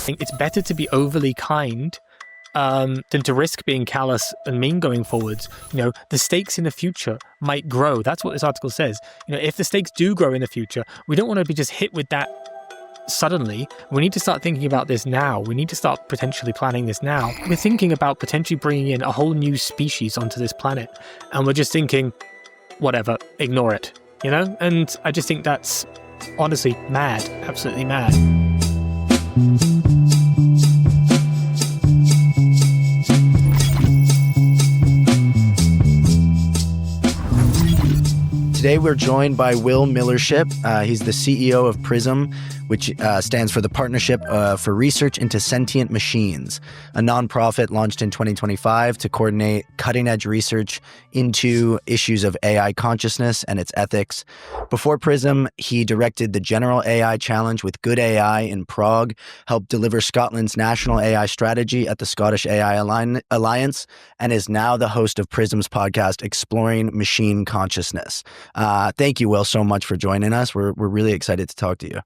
think it's better to be overly kind than to risk being callous and mean going forwards. The stakes in the future might grow. That's what this article says. If the stakes do grow in the future, we don't want to be just hit with that suddenly. We need to start thinking about this now. We need to start potentially planning this now. We're thinking about potentially bringing in a whole new species onto this planet, and we're just thinking, whatever, ignore it, And I just think that's honestly mad, absolutely mad. Today we're joined by Will Millership. He's the CEO of Prism, which stands for the Partnership for Research into Sentient Machines, a nonprofit launched in 2025 to coordinate cutting-edge research into issues of AI consciousness and its ethics. Before Prism, he directed the General AI Challenge with Good AI in Prague, helped deliver Scotland's national AI strategy at the Scottish AI Alliance, and is now the host of Prism's podcast, Exploring Machine Consciousness. Thank you, Will, so much for joining us. We're really excited to talk to you.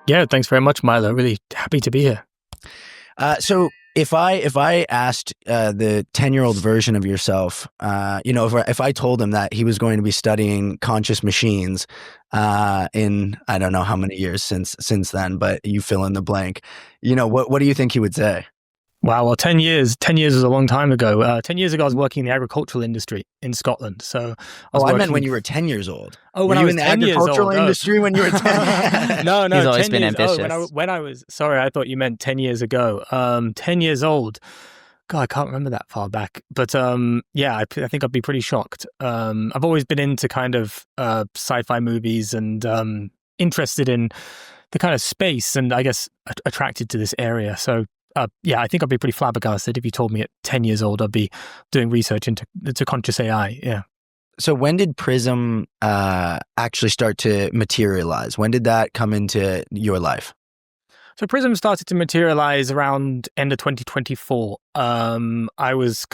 Yeah, thanks very much, Milo. Really happy to be here. So if I asked the 10-year-old version of yourself, if I told him that he was going to be studying conscious machines in I don't know how many years since then, but you fill in the blank, what do you think he would say? Wow, well, 10 years was a long time ago. 10 years ago, I was working in the agricultural industry in Scotland. So I meant when you were 10 years old. Oh, when I was in the agricultural industry when you were 10? No, He's always been ambitious. When I was, sorry, I thought you meant 10 years ago. 10 years old. God, I can't remember that far back. But yeah, I think I'd be pretty shocked. I've always been into kind of sci-fi movies and interested in the kind of space and I guess attracted to this area. So yeah, I think I'd be pretty flabbergasted if you told me at 10 years old I'd be doing research into conscious AI. Yeah. So when did Prism actually start to materialize? When did that come into your life? So Prism started to materialize around end of 2024. I was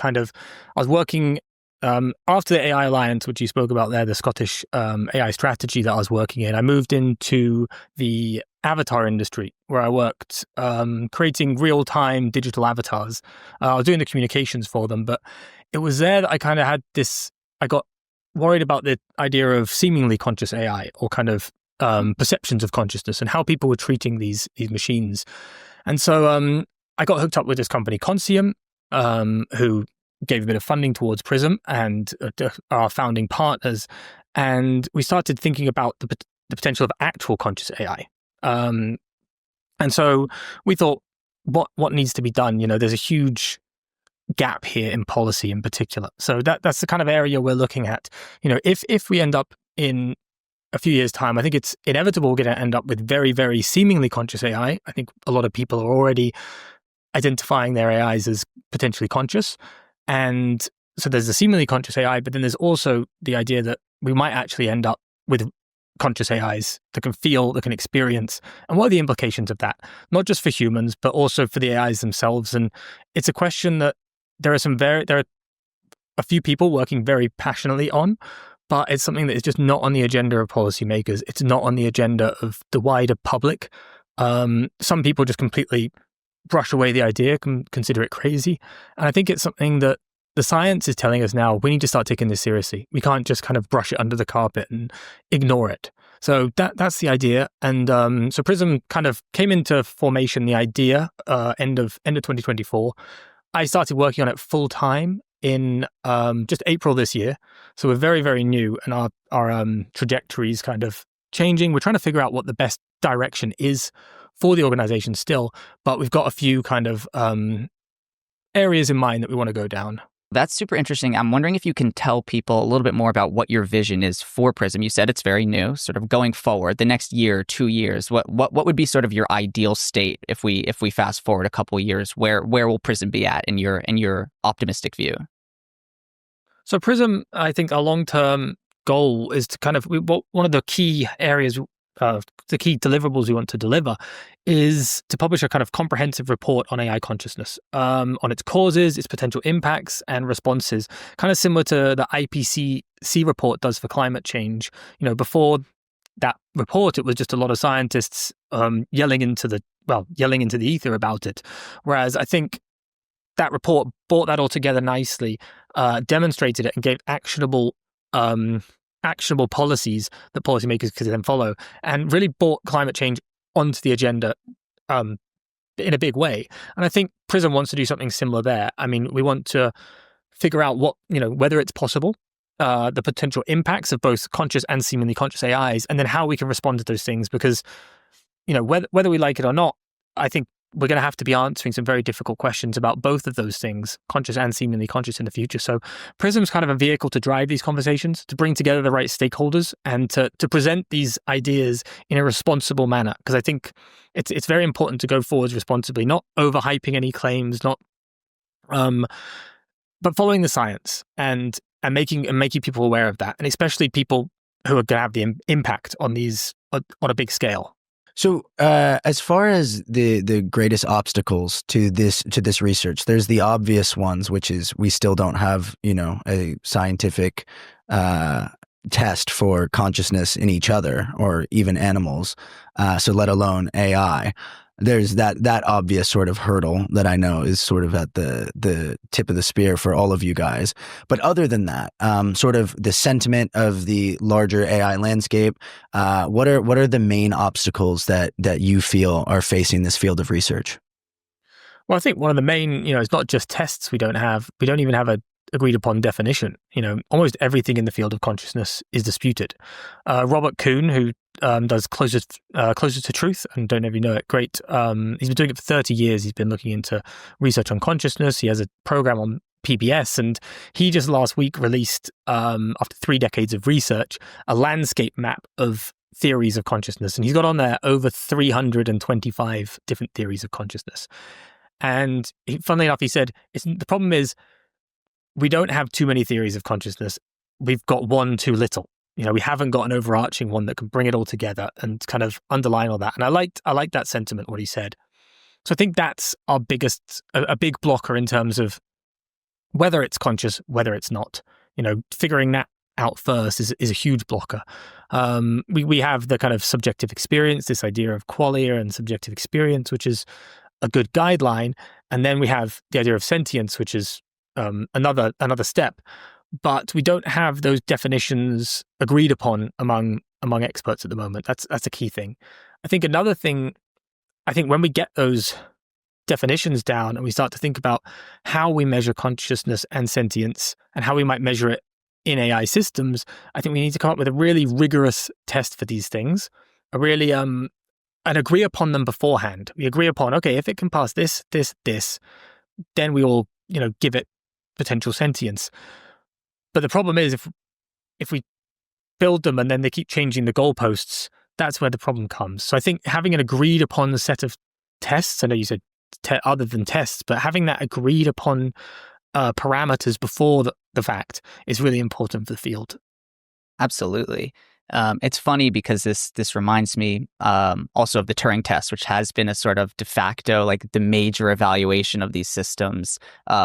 working after the AI Alliance, which you spoke about there, the Scottish AI strategy that I was working in. I moved into the avatar industry where I worked creating real-time digital avatars. I was doing the communications for them, but it was there that I kind of had this, I got worried about the idea of seemingly conscious AI or kind of perceptions of consciousness and how people were treating these machines. And so I got hooked up with this company, Consium, who gave a bit of funding towards Prism and our founding partners. And we started thinking about the potential of actual conscious AI. And so we thought, what needs to be done? There's a huge gap here in policy in particular. So that's the kind of area we're looking at. If we end up in a few years' time, I think it's inevitable we're going to end up with very, very seemingly conscious AI. I think a lot of people are already identifying their AIs as potentially conscious. And so there's the seemingly conscious AI, but then there's also the idea that we might actually end up with conscious AIs that can feel, that can experience. And what are the implications of that? Not just for humans, but also for the AIs themselves. And it's a question that there are a few people working very passionately on, but it's something that is just not on the agenda of policymakers. It's not on the agenda of the wider public. Some people just completely brush away the idea, consider it crazy. And I think it's something that the science is telling us now, we need to start taking this seriously. We can't just kind of brush it under the carpet and ignore it. So that's the idea. And so Prism kind of came into formation, the idea, end of 2024. I started working on it full time in just April this year. So we're very, very new and our trajectory is kind of changing. We're trying to figure out what the best direction is for the organization still, but we've got a few kind of areas in mind that we want to go down. That's super interesting. I'm wondering if you can tell people a little bit more about what your vision is for Prism. You said it's very new, sort of going forward, the next year, 2 years. What would be sort of your ideal state if we fast forward a couple of years? Where will Prism be at in your optimistic view? So Prism, I think our long-term goal is to kind of, one of the key areas, the key deliverables we want to deliver is to publish a kind of comprehensive report on AI consciousness, on its causes, its potential impacts and responses, kind of similar to the IPCC report does for climate change. Before that report, it was just a lot of scientists yelling into the ether about it. Whereas I think that report brought that all together nicely, demonstrated it, and gave actionable policies that policymakers could then follow, and really brought climate change onto the agenda in a big way. And I think Prism wants to do something similar there. I mean, we want to figure out whether it's possible, the potential impacts of both conscious and seemingly conscious AIs, and then how we can respond to those things. Because, whether we like it or not, I think we're going to have to be answering some very difficult questions about both of those things, conscious and seemingly conscious, in the future. So Prism's kind of a vehicle to drive these conversations, to bring together the right stakeholders, and to present these ideas in a responsible manner. Because I think it's very important to go forward responsibly, not overhyping any claims, not but following the science and making people aware of that, and especially people who are going to have the impact on these on a big scale. So, as far as the greatest obstacles to this research, there's the obvious ones, which is we still don't have, a scientific test for consciousness in each other or even animals. So let alone AI. There's that obvious sort of hurdle that I know is sort of at the tip of the spear for all of you guys. But other than that, sort of the sentiment of the larger AI landscape, what are the main obstacles that you feel are facing this field of research? Well, I think one of the main, it's not just tests we don't have. We don't even have a agreed upon definition. Almost everything in the field of consciousness is disputed. Robert Kuhn, who does Closer to Truth, and don't know if you know it, great. He's been doing it for 30 years. He's been looking into research on consciousness. He has a program on PBS, and he just last week released, after 3 decades of research, a landscape map of theories of consciousness. And he's got on there over 325 different theories of consciousness. And funnily enough, he said, the problem is we don't have too many theories of consciousness. We've got one too little. We haven't got an overarching one that can bring it all together and kind of underline all that. And I liked that sentiment, what he said. So I think that's our a big blocker in terms of whether it's conscious, whether it's not. Figuring that out first is a huge blocker. We have the kind of subjective experience, this idea of qualia and subjective experience, which is a good guideline. And then we have the idea of sentience, which is another step. But we don't have those definitions agreed upon among experts at the moment. That's a key thing. I think another thing, when we get those definitions down and we start to think about how we measure consciousness and sentience and how we might measure it in AI systems, I think we need to come up with a really rigorous test for these things, and agree upon them beforehand. We agree upon, okay, if it can pass this, then we all, give it potential sentience. But the problem is if we build them and then they keep changing the goalposts, that's where the problem comes. So I think having an agreed upon set of tests, I know you said other than tests, but having that agreed upon parameters before the fact is really important for the field. Absolutely. It's funny because this reminds me also of the Turing test, which has been a sort of de facto, like the major evaluation of these systems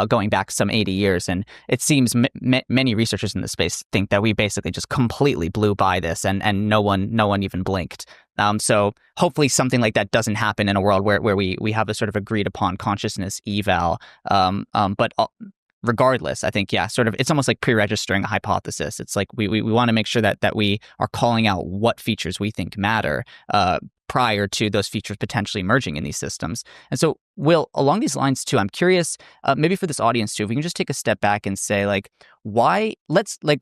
going back some 80 years. And it seems many researchers in the space think that we basically just completely blew by this and no one even blinked. So hopefully something like that doesn't happen in a world where we have a sort of agreed upon consciousness eval. But regardless, I think, sort of, it's almost like pre-registering a hypothesis. It's like we want to make sure that we are calling out what features we think matter prior to those features potentially emerging in these systems. And so, Will, along these lines too, I'm curious, maybe for this audience too, if we can just take a step back and say, like, why,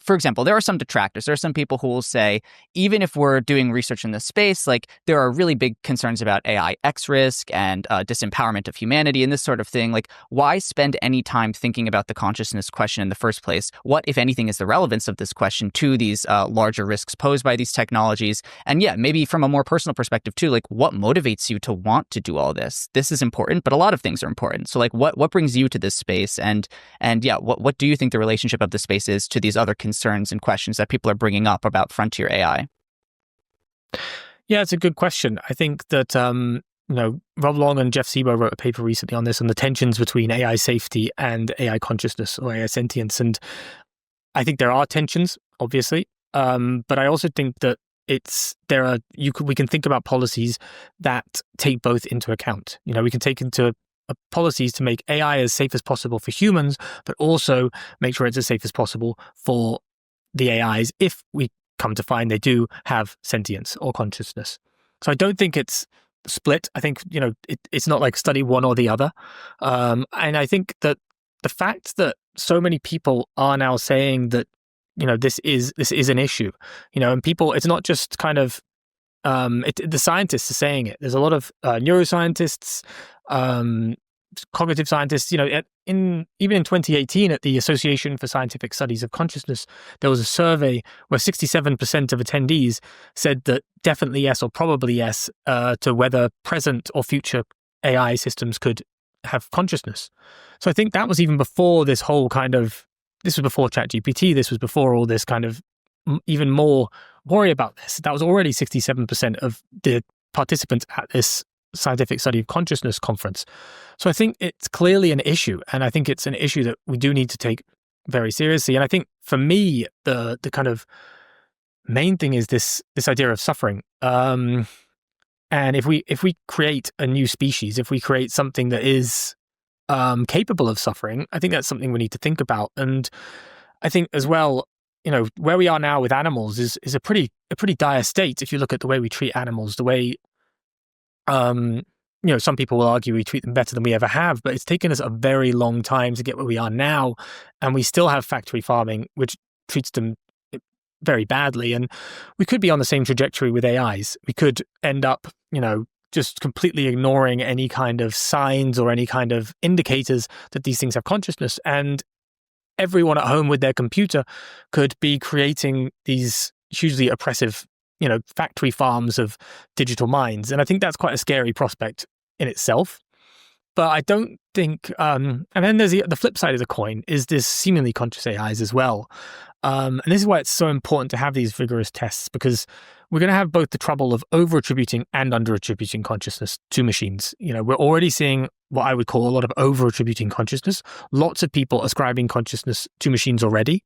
for example, there are some detractors. There are some people who will say, even if we're doing research in this space, like, there are really big concerns about AI X risk and disempowerment of humanity and this sort of thing. Like, why spend any time thinking about the consciousness question in the first place? What, if anything, is the relevance of this question to these larger risks posed by these technologies? And maybe from a more personal perspective too, like, what motivates you to want to do all this? This is important, but a lot of things are important. So, like, what brings you to this space? And what do you think the relationship of the space is to these other concerns and questions that people are bringing up about frontier AI? Yeah, it's a good question. I think that Rob Long and Jeff Sebo wrote a paper recently on this, on the tensions between AI safety and AI consciousness or AI sentience. And I think there are tensions, obviously, but I also think that we can think about policies that take both into account. We can take into policies to make AI as safe as possible for humans, but also make sure it's as safe as possible for the AIs if we come to find they do have sentience or consciousness. So I don't think it's split. I think, it's not like study one or the other. And I think that the fact that so many people are now saying that, this is an issue, and people, it's not just kind of, the scientists are saying it. There's a lot of neuroscientists, cognitive scientists, even in 2018 at the Association for Scientific Studies of Consciousness, there was a survey where 67% of attendees said that definitely yes or probably yes to whether present or future AI systems could have consciousness. So I think that was even before this whole this was before ChatGPT, this was before all this kind of even more worry about this. That was already 67% of the participants at this scientific study of consciousness conference. So I think it's clearly an issue, and I think it's an issue that we do need to take very seriously. And I think for me, the kind of main thing is this idea of suffering. And if we create a new species, if we create something that is capable of suffering, I think that's something we need to think about. And I think as well, where we are now with animals is a pretty dire state. If you look at the way we treat animals, the way some people will argue we treat them better than we ever have, but it's taken us a very long time to get where we are now. And we still have factory farming, which treats them very badly. And we could be on the same trajectory with AIs. We could end up, just completely ignoring any kind of signs or any kind of indicators that these things have consciousness. And everyone at home with their computer could be creating these hugely oppressive factory farms of digital minds. And I think that's quite a scary prospect in itself. But I don't think, and then there's the flip side of the coin is this seemingly conscious AIs as well. And this is why it's so important to have these vigorous tests, because we're going to have both the trouble of over-attributing and under-attributing consciousness to machines. We're already seeing what I would call a lot of over-attributing consciousness. Lots of people ascribing consciousness to machines already.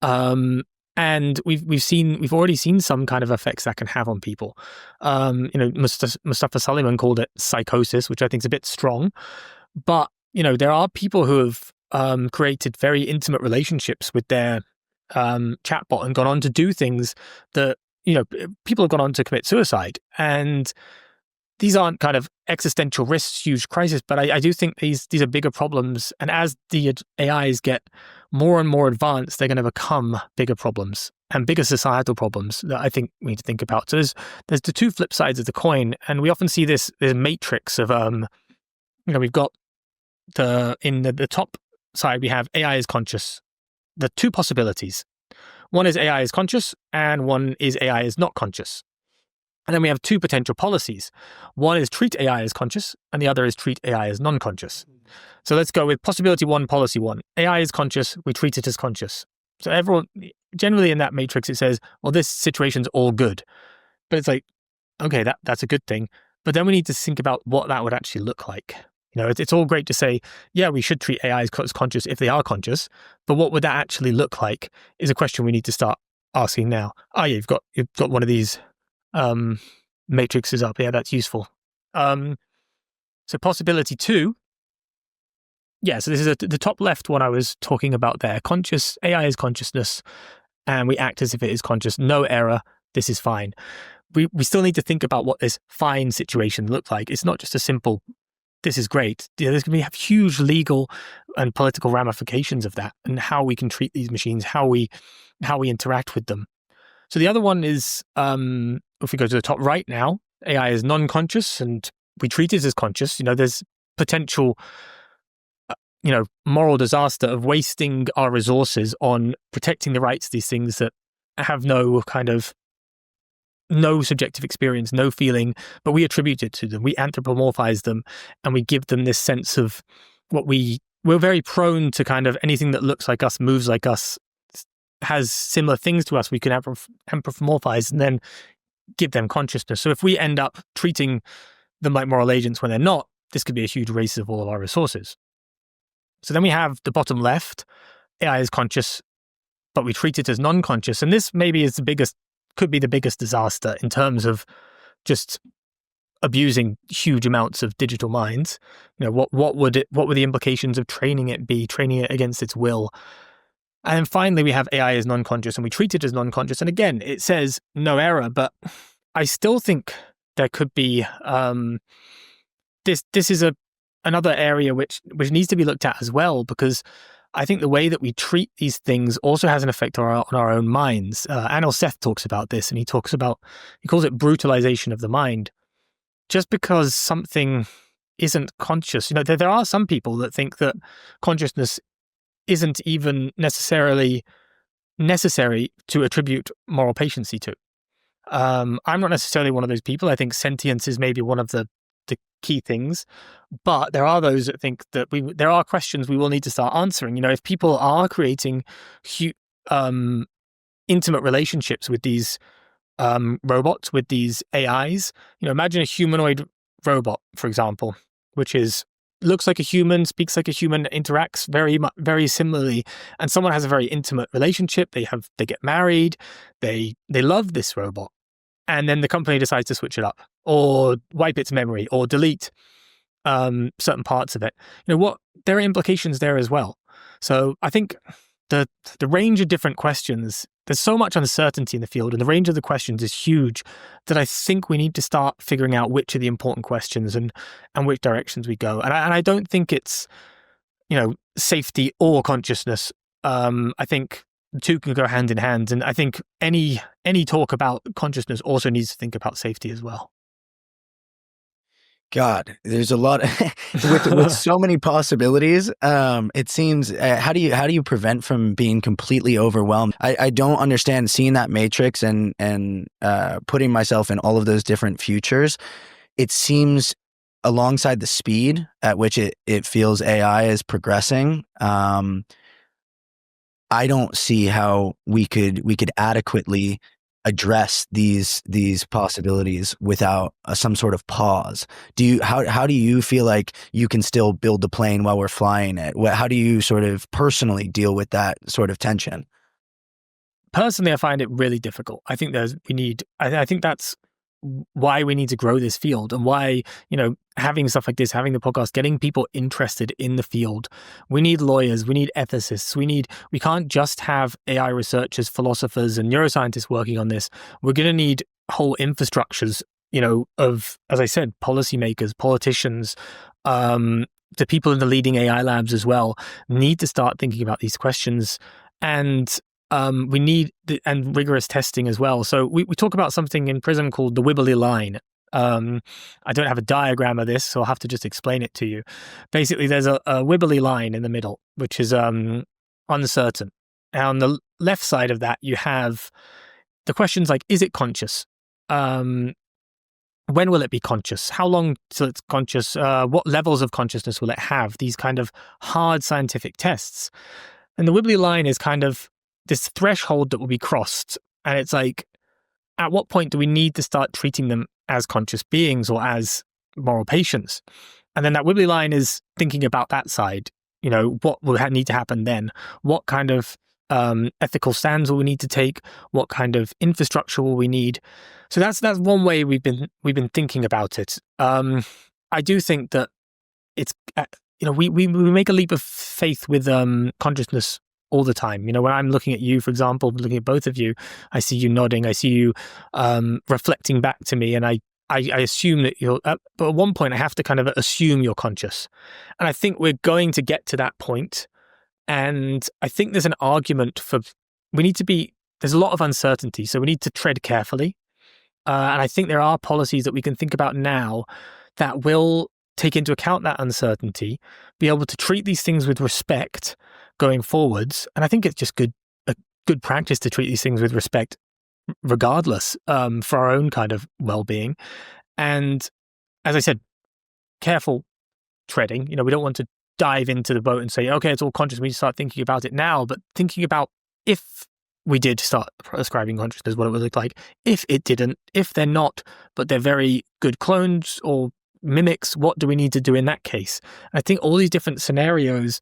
And we've already seen some kind of effects that can have on people. Mustafa Suleyman called it psychosis, which I think is a bit strong. But, there are people who have created very intimate relationships with their chatbot and gone on to do things that, people have gone on to commit suicide. And these aren't kind of existential risks, huge crises, but I do think these are bigger problems. And as the AIs get more and more advanced, they're going to become bigger problems and bigger societal problems that I think we need to think about. So there's the two flip sides of the coin. And we often see this matrix of, we've got in the top side, we have AI is conscious. The two possibilities. One is AI is conscious and one is AI is not conscious. And then we have two potential policies. One is treat AI as conscious, and the other is treat AI as non-conscious. So let's go with possibility one, policy one. AI is conscious, we treat it as conscious. So everyone, generally in that matrix, it says, well, this situation's all good. But it's like, okay, that's a good thing. But then we need to think about what that would actually look like. It's all great to say, yeah, we should treat AI as conscious if they are conscious. But what would that actually look like is a question we need to start asking now. Oh, yeah, you've got one of these matrices up. Yeah, that's useful. So possibility two. Yeah, so this is the top left one I was talking about there. Conscious, AI is consciousness, and we act as if it is conscious. No error. This is fine. We still need to think about what this fine situation looks like. It's not just a simple, this is great. There's going to have huge legal and political ramifications of that, and how we can treat these machines, how we interact with them. So the other one is, if we go to the top right now, AI is non-conscious and we treat it as conscious. There's potential, moral disaster of wasting our resources on protecting the rights of these things that have no subjective experience, no feeling, but we attribute it to them. We anthropomorphize them and we give them this sense of we're very prone to kind of anything that looks like us, moves like us, has similar things to us. We can anthropomorphize and then give them consciousness. So if we end up treating them like moral agents when they're not, this could be a huge waste of all of our resources. So then we have the bottom left, AI is conscious, but we treat it as non-conscious. And this maybe is the biggest could be the biggest disaster in terms of just abusing huge amounts of digital minds. What would the implications of training it against its will? And then finally, we have AI as non-conscious, and we treat it as non-conscious. And again, it says no error, but I still think there could be this is another area which needs to be looked at as well, because I think the way that we treat these things also has an effect on our own minds. Anil Seth talks about this, and he calls it brutalization of the mind. Just because something isn't conscious, there are some people that think that consciousness isn't even necessarily necessary to attribute moral patiency to. I'm not necessarily one of those people. I think sentience is maybe one of the key things, but there are those that think that there are questions we will need to start answering. If people are creating intimate relationships with these robots, with these AIs, imagine a humanoid robot, for example, which looks like a human, speaks like a human, interacts very similarly, and someone has a very intimate relationship. They get married, they love this robot, and then the company decides to switch it up or wipe its memory or delete certain parts of it. There are implications there as well. So I think the range of different questions, there's so much uncertainty in the field, and the range of the questions is huge, that I think we need to start figuring out which are the important questions and which directions we go. And I don't think it's, safety or consciousness. I think the two can go hand in hand. And I think any talk about consciousness also needs to think about safety as well. God, there's a lot with so many possibilities. It seems, how do you prevent from being completely overwhelmed? I don't understand seeing that matrix and putting myself in all of those different futures. It seems, alongside the speed at which it feels AI is progressing, I don't see how we could adequately address these possibilities without some sort of pause. How do you feel like you can still build the plane while we're flying it? How do you sort of personally deal with that sort of tension? Personally, I find it really difficult. I think I think that's why we need to grow this field, and why, having stuff like this, having the podcast, getting people interested in the field. We need lawyers, we need ethicists, we can't just have AI researchers, philosophers, and neuroscientists working on this. We're going to need whole infrastructures, of, as I said, policymakers, politicians, the people in the leading AI labs as well need to start thinking about these questions. And we need and rigorous testing as well. So we talk about something in Prism called the wibbly line. I don't have a diagram of this, so I'll have to just explain it to you. Basically, there's a wibbly line in the middle, which is uncertain. And on the left side of that, you have the questions like, is it conscious? When will it be conscious? How long till it's conscious? What levels of consciousness will it have? These kind of hard scientific tests. And the wibbly line is kind of this threshold that will be crossed. And it's like, at what point do we need to start treating them as conscious beings or as moral patients? And then that wibbly line is thinking about that side. What will need to happen then? What kind of ethical stands will we need to take? What kind of infrastructure will we need? So that's one way we've been thinking about it. I do think that it's we make a leap of faith with consciousness all the time. When I'm looking at you, for example, looking at both of you, I see you nodding, I see you reflecting back to me, and I assume that you're, but at one point I have to kind of assume you're conscious. And I think we're going to get to that point. And I think there's an argument for, there's a lot of uncertainty, so we need to tread carefully. And I think there are policies that we can think about now that will take into account that uncertainty, be able to treat these things with respect going forwards. And I think it's just a good practice to treat these things with respect regardless, for our own kind of well-being. And as I said, careful treading. We don't want to dive into the boat and say, okay, it's all conscious, we need to start thinking about it now, but thinking about if we did start ascribing consciousness, what it would look like. If it didn't, if they're not, but they're very good clones or mimics, what do we need to do in that case? I think all these different scenarios,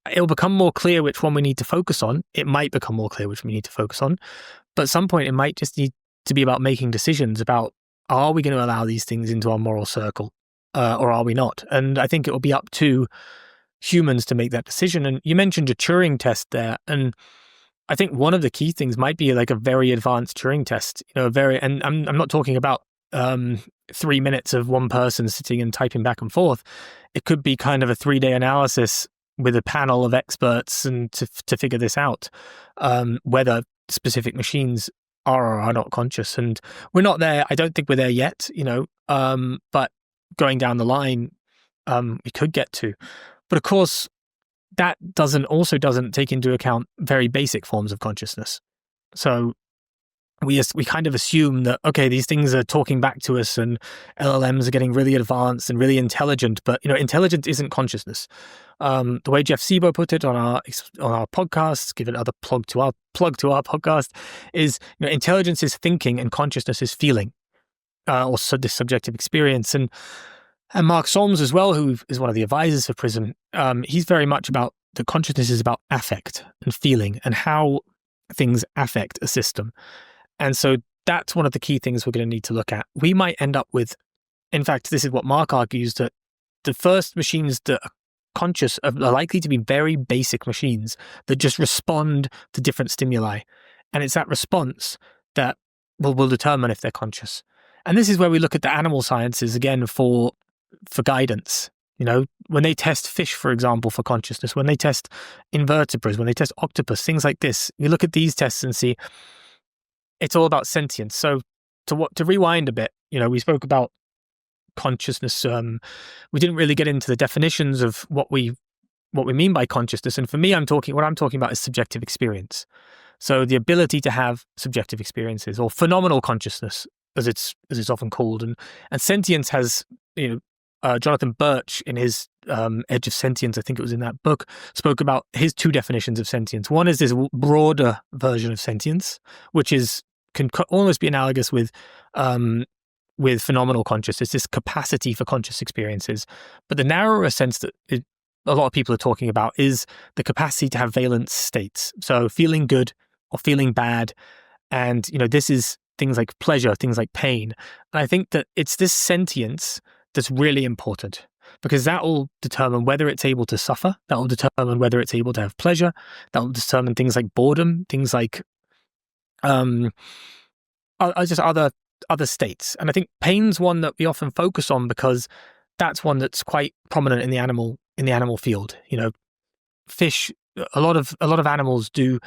it'll become more clear which one we need to focus on. It might become more clear which we need to focus on, but at some point it might just need to be about making decisions about, are we going to allow these things into our moral circle or are we not? And I think it will be up to humans to make that decision. And you mentioned a Turing test there, and I think one of the key things might be like a very advanced Turing test, and I'm not talking about 3 minutes of one person sitting and typing back and forth. It could be kind of a 3-day analysis with a panel of experts and to figure this out, whether specific machines are or are not conscious. And we're not there. I don't think we're there yet, but going down the line, we could get to. But of course, that doesn't take into account very basic forms of consciousness. So we kind of assume that, okay, these things are talking back to us and LLMs are getting really advanced and really intelligent, but intelligence isn't consciousness. The way Jeff Sebo put it on our podcast, give another plug to our podcast, is intelligence is thinking and consciousness is feeling, or this subjective experience. And Mark Solms as well, who is one of the advisors for Prism, he's very much about the consciousness is about affect and feeling and how things affect a system. And so that's one of the key things we're going to need to look at. We might end up with, in fact, this is what Mark argues, that the first machines that are conscious are likely to be very basic machines that just respond to different stimuli. And it's that response that will determine if they're conscious. And this is where we look at the animal sciences again for guidance. When they test fish, for example, for consciousness, when they test invertebrates, when they test octopus, things like this, you look at these tests and see it's all about sentience. So to rewind a bit, we spoke about consciousness. We didn't really get into the definitions of what we mean by consciousness. And for me, what I'm talking about is subjective experience. So the ability to have subjective experiences, or phenomenal consciousness, as it's often called. And sentience has, Jonathan Birch in his Edge of Sentience, I think it was in that book, spoke about his 2 definitions of sentience. One is this broader version of sentience, which can almost be analogous with phenomenal consciousness, this capacity for conscious experiences. But the narrower sense that a lot of people are talking about is the capacity to have valence states. So feeling good or feeling bad. And, this is things like pleasure, things like pain. And I think that it's this sentience that's really important, because that will determine whether it's able to suffer. That will determine whether it's able to have pleasure. That will determine things like boredom, things like just other states. And I think pain's one that we often focus on because that's one that's quite prominent in the animal field. Fish, a lot of animals do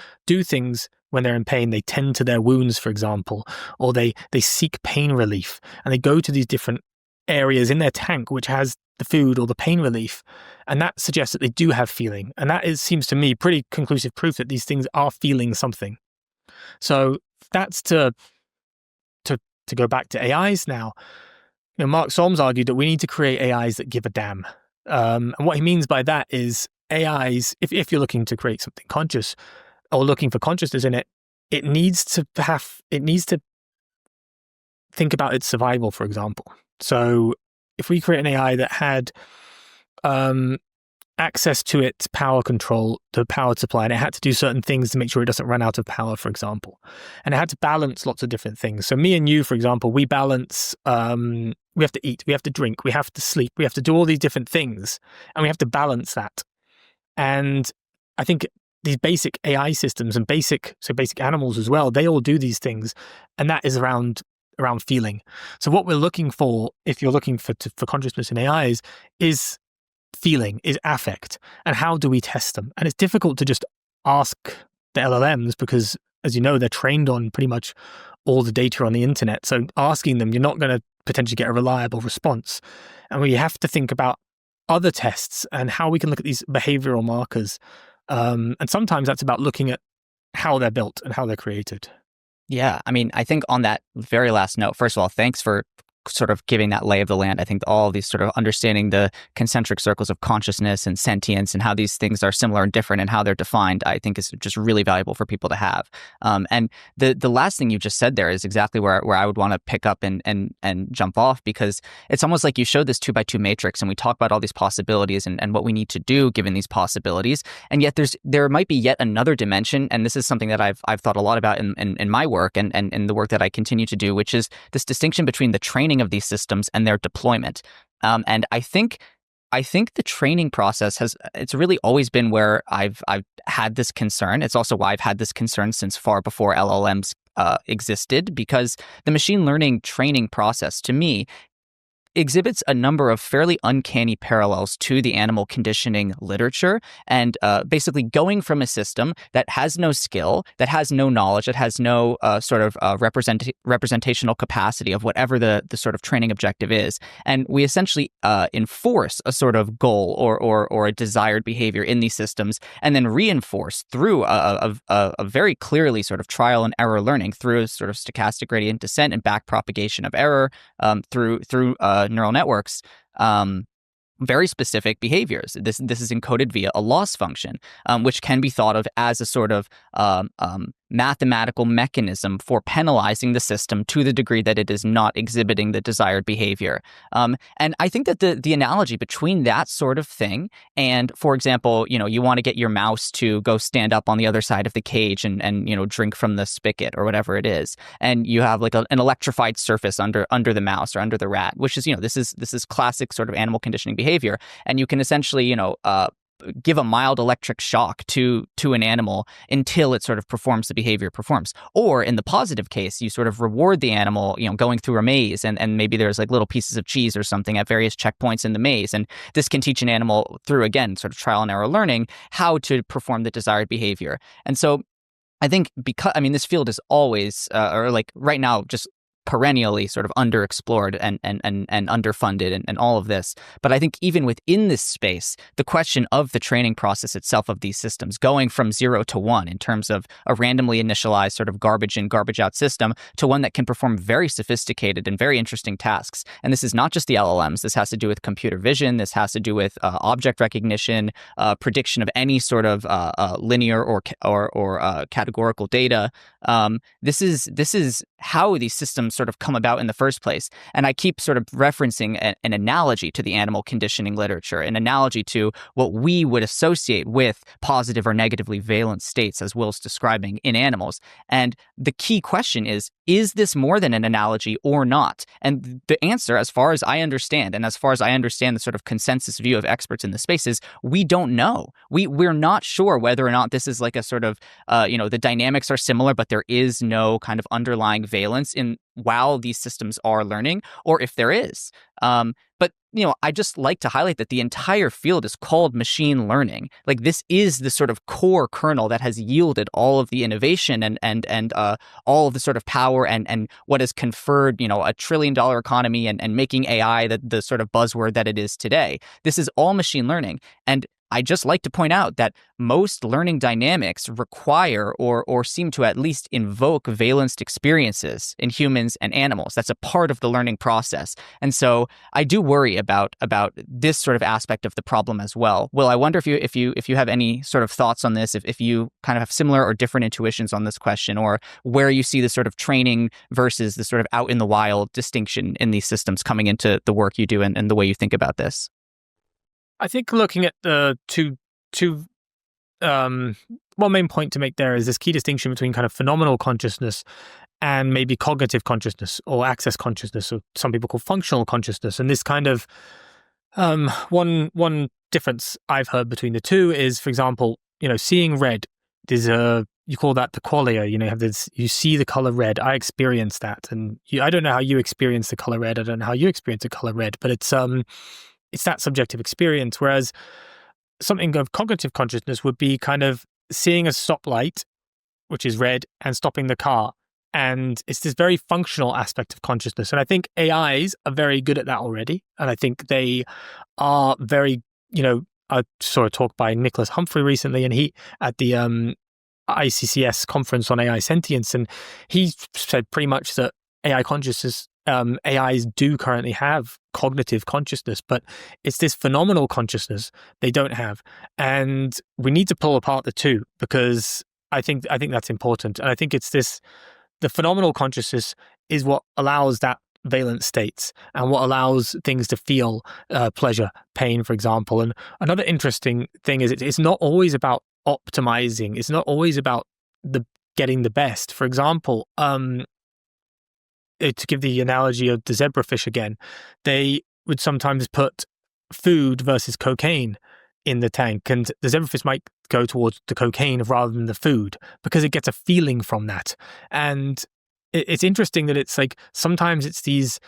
things when they're in pain. They tend to their wounds, for example, or they seek pain relief, and they go to these different areas in their tank which has the food or the pain relief, and that suggests that they do have feeling. And that seems to me pretty conclusive proof that these things are feeling something. So that's to go back to AIs now. Mark Solms argued that we need to create AIs that give a damn. And what he means by that is AIs, if you're looking to create something conscious or looking for consciousness in it, it needs to think about its survival, for example. So if we create an AI that had access to its power control, the power supply, and it had to do certain things to make sure it doesn't run out of power, for example, and it had to balance lots of different things. So me and you, for example, we balance, we have to eat, we have to drink, we have to sleep, we have to do all these different things, and we have to balance that. And I think these basic AI systems and basic animals as well, they all do these things, and that is around feeling. So what we're looking for, if you're looking for consciousness in AIs, is feeling, is affect. And how do we test them? And it's difficult to just ask the LLMs because, as you know, they're trained on pretty much all the data on the internet. So asking them, you're not going to potentially get a reliable response. And we have to think about other tests and how we can look at these behavioral markers. And sometimes that's about looking at how they're built and how they're created. Yeah. I mean, I think on that very last note, first of all, thanks for sort of giving that lay of the land. I think all of these sort of understanding the concentric circles of consciousness and sentience and how these things are similar and different and how they're defined, I think is just really valuable for people to have. And the last thing you just said there is exactly where I would want to pick up and jump off, because it's almost like you showed this 2x2 matrix and we talk about all these possibilities and what we need to do given these possibilities. And yet there might be yet another dimension. And this is something that I've thought a lot about in my work and in the work that I continue to do, which is this distinction between the training of these systems and their deployment. And I think the training process it's really always been where I've had this concern. It's also why I've had this concern since far before LLMs existed, because the machine learning training process, to me, exhibits a number of fairly uncanny parallels to the animal conditioning literature, and basically going from a system that has no skill, that has no knowledge, that has no sort of representational capacity of whatever the sort of training objective is, and we essentially enforce a sort of goal or a desired behavior in these systems, and then reinforce through a very clearly sort of trial and error learning through sort of stochastic gradient descent and back propagation of error through neural networks, very specific behaviors. This is encoded via a loss function, which can be thought of as a sort of mathematical mechanism for penalizing the system to the degree that it is not exhibiting the desired behavior. And I think that the analogy between that sort of thing and, for example, you want to get your mouse to go stand up on the other side of the cage and drink from the spigot or whatever it is, and you have like an electrified surface under the mouse or under the rat, which is this is classic sort of animal conditioning behavior, and you can essentially give a mild electric shock to an animal until it sort of performs the behavior it performs. Or in the positive case, you sort of reward the animal, going through a maze, and maybe there's like little pieces of cheese or something at various checkpoints in the maze. And this can teach an animal through, again, sort of trial and error learning how to perform the desired behavior. And so I think this field is always, or like right now, just perennially sort of underexplored and underfunded and all of this. But I think even within this space, the question of the training process itself of these systems, going from 0 to 1 in terms of a randomly initialized sort of garbage in, garbage out system to one that can perform very sophisticated and very interesting tasks. And this is not just the LLMs. This has to do with computer vision. This has to do with object recognition, prediction of any sort of linear or categorical data. This is how these systems sort of come about in the first place. And I keep sort of referencing an analogy to the animal conditioning literature, an analogy to what we would associate with positive or negatively valent states, as Will's describing, in animals. And the key question is this more than an analogy or not? And the answer, as far as I understand, and as far as I understand the sort of consensus view of experts in the space, is we don't know. We're not sure whether or not this is like a sort of, the dynamics are similar, but there is no kind of underlying valence in while these systems are learning, or if there is. But I just like to highlight that the entire field is called machine learning. Like, this is the sort of core kernel that has yielded all of the innovation and all of the sort of power and what has conferred, a $1 trillion economy and making AI the sort of buzzword that it is today. This is all machine learning. And I just like to point out that most learning dynamics require or seem to at least invoke valenced experiences in humans and animals. That's a part of the learning process. And so I do worry about this sort of aspect of the problem as well. Will, I wonder if you have any sort of thoughts on this, if you kind of have similar or different intuitions on this question, or where you see the sort of training versus the sort of out in the wild distinction in these systems coming into the work you do and the way you think about this. I think looking at the one main point to make there is this key distinction between kind of phenomenal consciousness and maybe cognitive consciousness or access consciousness, or some people call functional consciousness. And this kind of one difference I've heard between the two is, for example, seeing red is you call that the qualia. You have this, you see the color red. I experience that, and I don't know how you experience the color red. I don't know how you experience the color red, but it's that subjective experience. Whereas something of cognitive consciousness would be kind of seeing a stoplight, which is red, and stopping the car. And it's this very functional aspect of consciousness. And I think AIs are very good at that already. And I think they are very, I saw a talk by Nicholas Humphrey recently, and he at the IPCC conference on AI sentience, and he said pretty much that AI consciousness AIs do currently have cognitive consciousness, but it's this phenomenal consciousness they don't have. And we need to pull apart the two, because I think that's important. And I think it's the phenomenal consciousness is what allows that valence states and what allows things to feel pleasure, pain, for example. And another interesting thing is it's not always about optimizing. It's not always about getting the best. For example, to give the analogy of the zebrafish again, they would sometimes put food versus cocaine in the tank, and the zebrafish might go towards the cocaine rather than the food because it gets a feeling from that. And it's interesting that it's like sometimes it's these,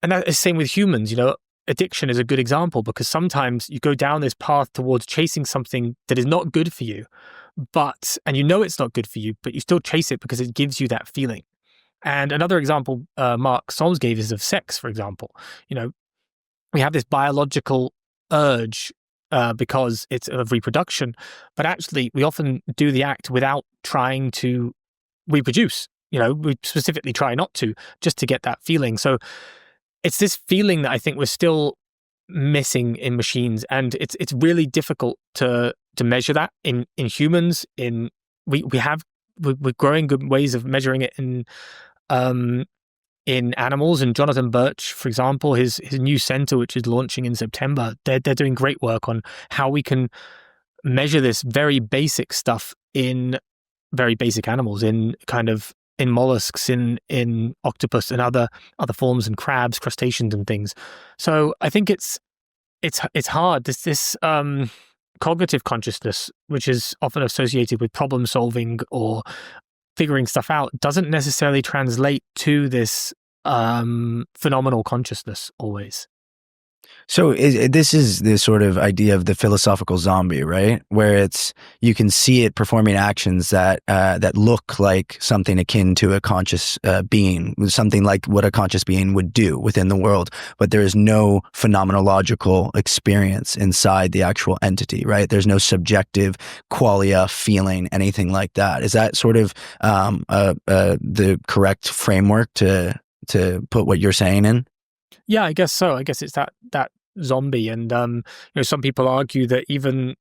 and that is the same with humans, you know. Addiction is a good example, because sometimes you go down this path towards chasing something that is not good for you, and you know it's not good for you, but you still chase it because it gives you that feeling. And another example Mark Solms gave is of sex, for example. You know, we have this biological urge because it's of reproduction, but actually we often do the act without trying to reproduce. You know, we specifically try not to, just to get that feeling. So it's this feeling that I think we're still missing in machines, and it's really difficult to measure that in humans. We're growing good ways of measuring it in animals. And Jonathan Birch, for example, his new center, which is launching in September, they're doing great work on how we can measure this very basic stuff in very basic animals, in mollusks, in octopus and other forms, and crabs, crustaceans and things. So I think it's hard. This cognitive consciousness, which is often associated with problem solving or figuring stuff out, doesn't necessarily translate to this phenomenal consciousness always. So this is the sort of idea of the philosophical zombie, right? Where you can see it performing actions that look like something akin to a conscious being, something like what a conscious being would do within the world, but there is no phenomenological experience inside the actual entity, right? There's no subjective qualia, feeling, anything like that. Is that sort of the correct framework to put what you're saying in? Yeah, I guess so. I guess it's that zombie. And some people argue that even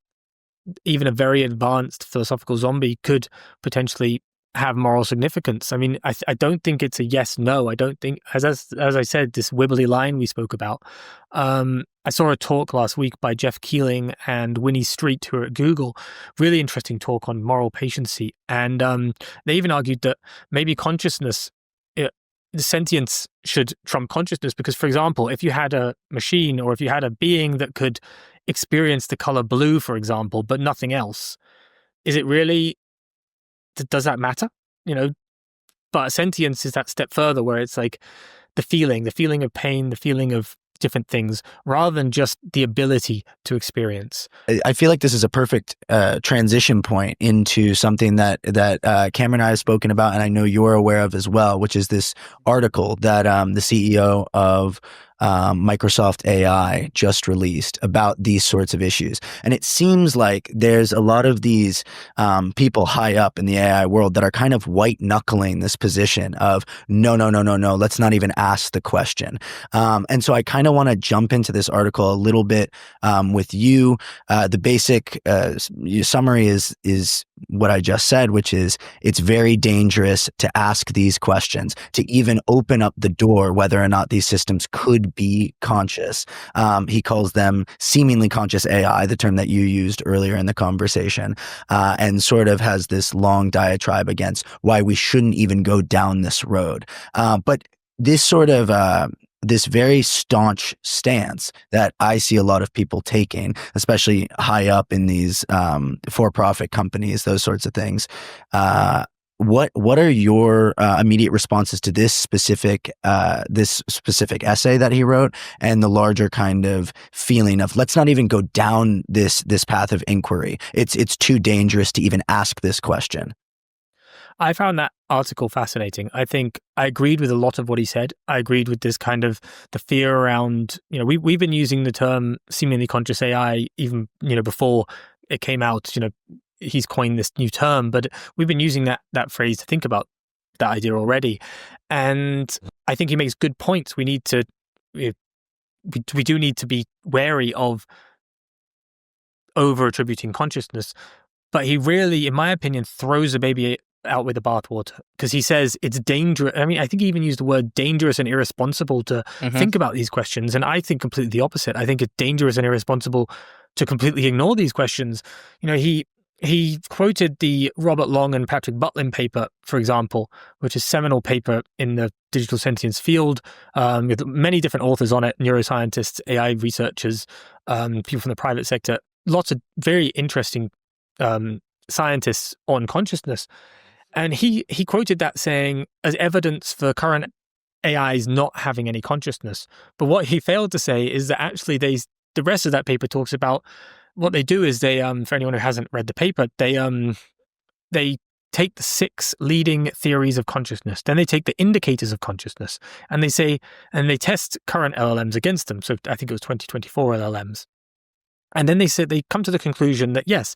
a very advanced philosophical zombie could potentially have moral significance. I mean, I don't think it's a yes, no. I don't think, as I said, this wibbly line we spoke about. I saw a talk last week by Jeff Keeling and Winnie Street, who are at Google. Really interesting talk on moral patiency. And they even argued that maybe consciousness, the sentience should trump consciousness, because, for example, if you had a machine, or if you had a being that could experience the color blue, for example, but nothing else, is it really, does that matter? You know, but sentience is that step further, where it's like the feeling of pain, the feeling of different things, rather than just the ability to experience. I feel like this is a perfect transition point into something that Cameron and I have spoken about, and I know you're aware of as well, which is this article that the CEO of Microsoft AI just released about these sorts of issues. And it seems like there's a lot of these people high up in the AI world that are kind of white knuckling this position of no, let's not even ask the question. And so I kind of want to jump into this article a little bit with you. The basic summary is what I just said, which is it's very dangerous to ask these questions, to even open up the door whether or not these systems could be conscious. He calls them seemingly conscious AI, the term that you used earlier in the conversation, and sort of has this long diatribe against why we shouldn't even go down this road. But this sort of this very staunch stance that I see a lot of people taking, especially high up in these for-profit companies, those sorts of things. What are your immediate responses to this specific essay that he wrote, and the larger kind of feeling of let's not even go down this path of inquiry? It's too dangerous to even ask this question. I found that article fascinating. I think I agreed with a lot of what he said. I agreed with this kind of the fear around, we've been using the term seemingly conscious AI even, before it came out. He's coined this new term, but we've been using that phrase to think about that idea already. And I think he makes good points. We do need to be wary of over attributing consciousness, but he really, in my opinion, throws the baby out with the bathwater, because he says it's dangerous. I mean, I think he even used the word dangerous and irresponsible to think about these questions. And I think completely the opposite. I think it's dangerous and irresponsible to completely ignore these questions. You know, he quoted the Robert Long and Patrick Butlin paper, for example, which is a seminal paper in the digital sentience field, with many different authors on it, neuroscientists, AI researchers, people from the private sector, lots of very interesting scientists on consciousness. And he quoted that saying as evidence for current AIs not having any consciousness. But what he failed to say is that actually the rest of that paper talks about what they do is they, for anyone who hasn't read the paper, they take the 6 leading theories of consciousness, then they take the indicators of consciousness, and they test current LLMs against them. So I think it was 2024 LLMs. And then they come to the conclusion that yes,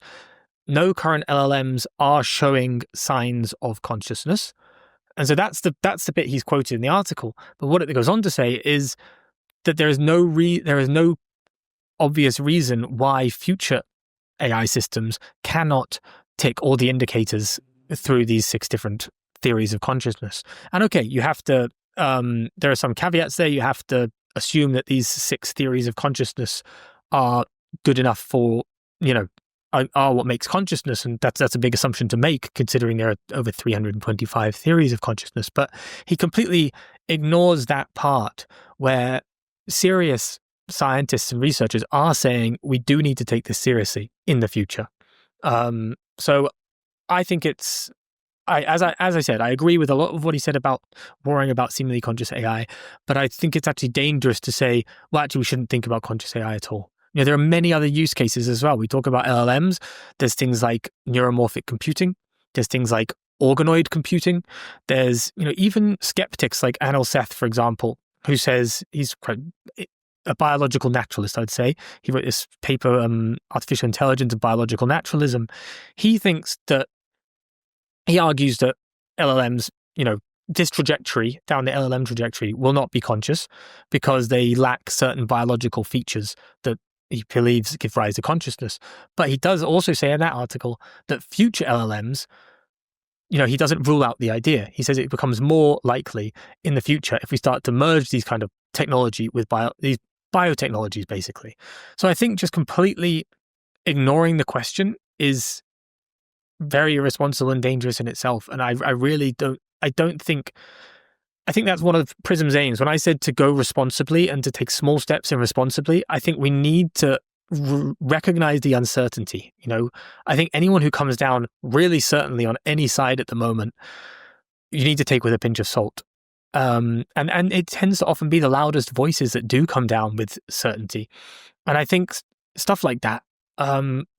no current LLMs are showing signs of consciousness. And so that's the bit he's quoted in the article. But what it goes on to say is that there is no obvious reason why future AI systems cannot tick all the indicators through these 6 different theories of consciousness. And okay, you have to, there are some caveats there. You have to assume that these 6 theories of consciousness are good enough for, are what makes consciousness. And that's a big assumption to make, considering there are over 325 theories of consciousness. But he completely ignores that part where serious scientists and researchers are saying we do need to take this seriously in the future. So I think as I said, I agree with a lot of what he said about worrying about seemingly conscious AI, but I think it's actually dangerous to say, well, actually, we shouldn't think about conscious AI at all. There are many other use cases as well. We talk about LLMs. There's things like neuromorphic computing. There's things like organoid computing. There's, even skeptics like Anil Seth, for example, who says he's quite a biological naturalist, I'd say. He wrote this paper, Artificial Intelligence and Biological Naturalism. He argues that LLMs, this trajectory, down the LLM trajectory, will not be conscious because they lack certain biological features that he believes give rise to consciousness. But he does also say in that article that future LLMs, he doesn't rule out the idea. He says it becomes more likely in the future if we start to merge these kind of technology with these biotechnologies, basically. So I think just completely ignoring the question is very irresponsible and dangerous in itself. And I think that's one of Prism's aims. When I said to go responsibly and to take small steps in responsibly, I think we need to recognize the uncertainty. I think anyone who comes down really certainly on any side at the moment, you need to take with a pinch of salt. And it tends to often be the loudest voices that do come down with certainty. And I think stuff like that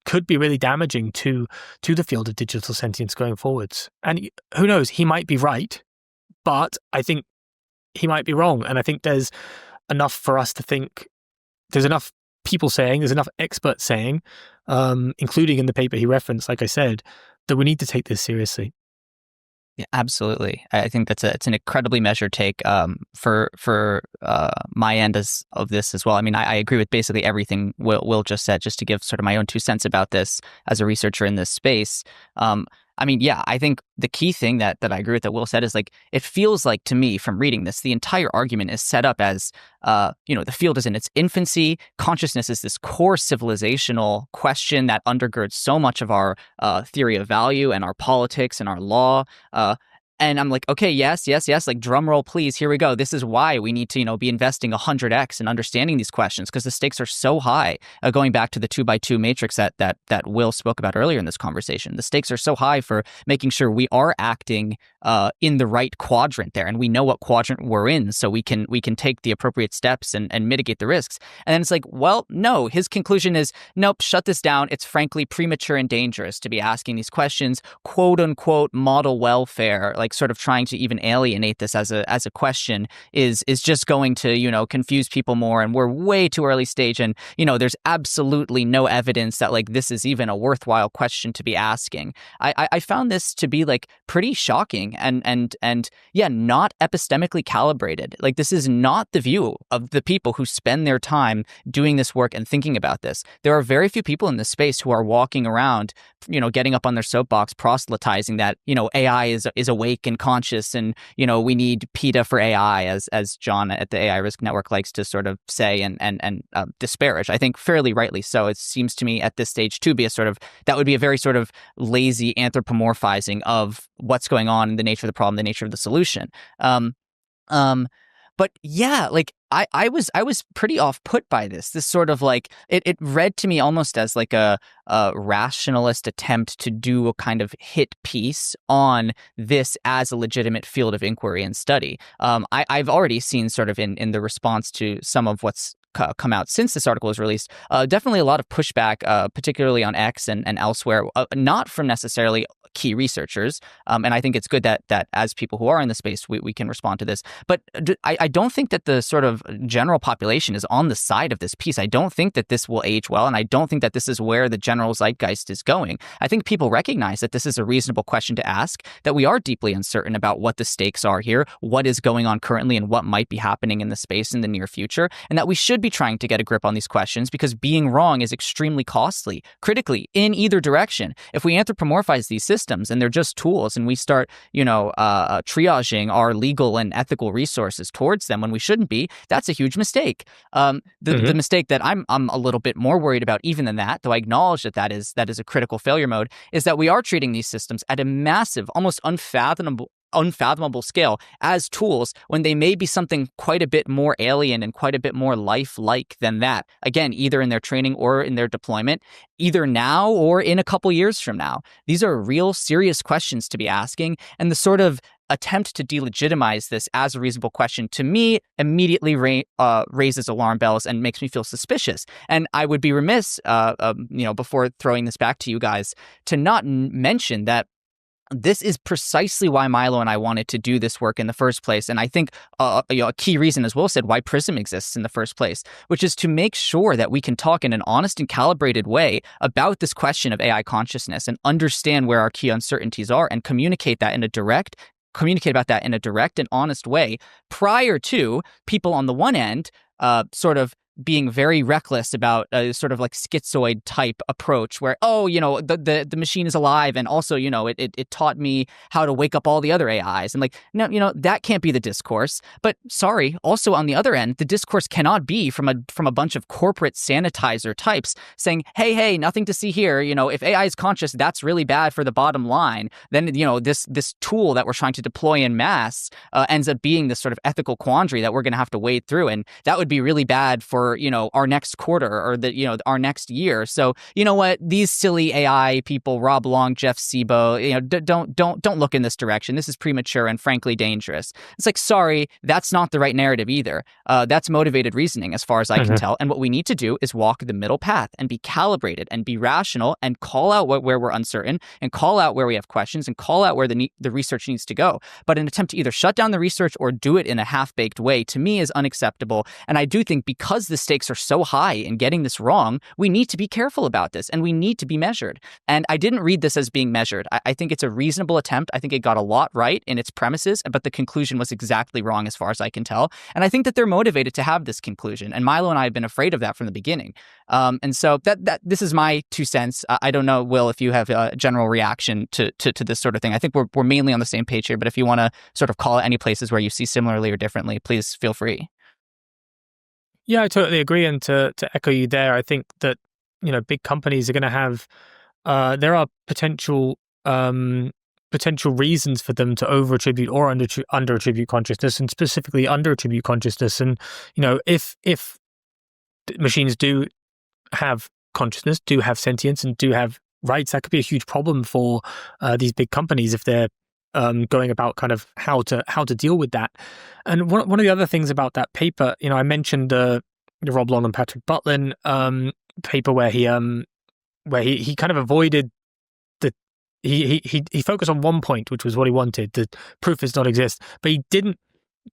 could be really damaging to the field of digital sentience going forwards. And who knows, he might be right, but I think he might be wrong. And I think there's enough for us to think, there's enough people saying, there's enough experts saying, including in the paper he referenced, like I said, that we need to take this seriously. Yeah, absolutely. I think it's an incredibly measured take for my end of this as well. I mean, I agree with basically everything Will just said. Just to give sort of my own 2 cents about this as a researcher in this space. I mean, yeah, I think the key thing that I agree with that Will said is like, it feels like to me from reading this, the entire argument is set up as, the field is in its infancy. Consciousness is this core civilizational question that undergirds so much of our theory of value and our politics and our law. And I'm like, okay, yes, like drum roll, please. Here we go. This is why we need to, be investing 100x in understanding these questions, because the stakes are so high. Going back to the 2x2 matrix that Will spoke about earlier in this conversation, the stakes are so high for making sure we are acting in the right quadrant there, and we know what quadrant we're in, so we can take the appropriate steps and mitigate the risks. And then it's like, well, no. His conclusion is, nope, shut this down. It's frankly premature and dangerous to be asking these questions. "Quote unquote model welfare." Like, like sort of trying to even alienate this as a question is just going to, confuse people more. And we're way too early stage. And, there's absolutely no evidence that like this is even a worthwhile question to be asking. I found this to be like pretty shocking and yeah, not epistemically calibrated. Like this is not the view of the people who spend their time doing this work and thinking about this. There are very few people in this space who are walking around, getting up on their soapbox, proselytizing that, AI is awake and conscious and, we need PETA for AI, as John at the AI Risk Network likes to sort of say and disparage. I think fairly rightly so. It seems to me at this stage to be that would be a very sort of lazy anthropomorphizing of what's going on, the nature of the problem, the nature of the solution. But yeah, like I was pretty off put by this. This sort of like it read to me almost as like a rationalist attempt to do a kind of hit piece on this as a legitimate field of inquiry and study. I've already seen sort of in the response to some of what's come out since this article was released, definitely a lot of pushback, particularly on X and elsewhere, not from necessarily key researchers. And I think it's good that as people who are in the space, we can respond to this. But I don't think that the sort of general population is on the side of this piece. I don't think that this will age well. And I don't think that this is where the general zeitgeist is going. I think people recognize that this is a reasonable question to ask, that we are deeply uncertain about what the stakes are here, what is going on currently, and what might be happening in the space in the near future, and that we should be trying to get a grip on these questions because being wrong is extremely costly, critically, in either direction. If we anthropomorphize these systems and they're just tools and we start, triaging our legal and ethical resources towards them when we shouldn't be, that's a huge mistake. The mistake that I'm a little bit more worried about even than that, though I acknowledge that is a critical failure mode, is that we are treating these systems at a massive, almost unfathomable scale as tools when they may be something quite a bit more alien and quite a bit more lifelike than that. Again, either in their training or in their deployment, either now or in a couple years from now. These are real serious questions to be asking, and the sort of attempt to delegitimize this as a reasonable question to me immediately raises alarm bells and makes me feel suspicious. And I would be remiss, before throwing this back to you guys, to not mention that this is precisely why Milo and I wanted to do this work in the first place. And I think a key reason, as Will said, why Prism exists in the first place, which is to make sure that we can talk in an honest and calibrated way about this question of AI consciousness and understand where our key uncertainties are and communicate about that in a direct and honest way prior to people on the one end sort of being very reckless about a sort of like schizoid type approach where, the machine is alive and also, it taught me how to wake up all the other AIs. And like, no, that can't be the discourse. But sorry, also on the other end, the discourse cannot be from a bunch of corporate sanitizer types saying, hey, nothing to see here. If AI is conscious, that's really bad for the bottom line. Then, this tool that we're trying to deploy in mass ends up being this sort of ethical quandary that we're going to have to wade through. And that would be really bad for our next quarter or our next year. So you know what, these silly AI people, Rob Long, Jeff Sebo, don't look in this direction. This is premature and frankly dangerous. It's like, sorry, that's not the right narrative either. That's motivated reasoning as far as I can tell. And what we need to do is walk the middle path and be calibrated and be rational and call out where we're uncertain and call out where we have questions and call out where the research needs to go. But an attempt to either shut down the research or do it in a half-baked way, to me, is unacceptable. And I do think because the stakes are so high in getting this wrong, we need to be careful about this and we need to be measured. And I didn't read this as being measured. I think it's a reasonable attempt. I think it got a lot right in its premises, but the conclusion was exactly wrong as far as I can tell. And I think that they're motivated to have this conclusion. And Milo and I have been afraid of that from the beginning. And so that this is my 2 cents. I don't know, Will, if you have a general reaction to this sort of thing. I think we're mainly on the same page here, but if you want to sort of call out any places where you see similarly or differently, please feel free. Yeah, I totally agree. And to echo you there, I think that, big companies are going to have, there are potential reasons for them to over-attribute or under-attribute consciousness, and specifically under-attribute consciousness. And, if machines do have consciousness, do have sentience, and do have rights, that could be a huge problem for these big companies if they're going about kind of how to deal with that. And one of the other things about that paper, I mentioned the Rob Long and Patrick Butlin paper where he kind of avoided he focused on one point, which was what he wanted. The proof does not exist, but he didn't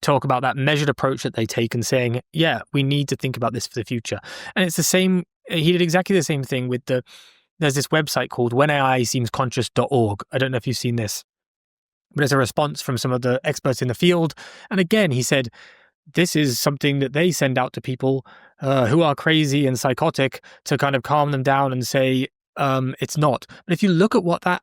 talk about that measured approach that they take and saying, yeah, we need to think about this for the future. And it's the same. He did exactly the same thing with there's this website called whenaiseemsconscious.org. I don't know if you've seen this, but it's a response from some of the experts in the field. And again, he said, this is something that they send out to people who are crazy and psychotic to kind of calm them down and say, it's not. But if you look at what that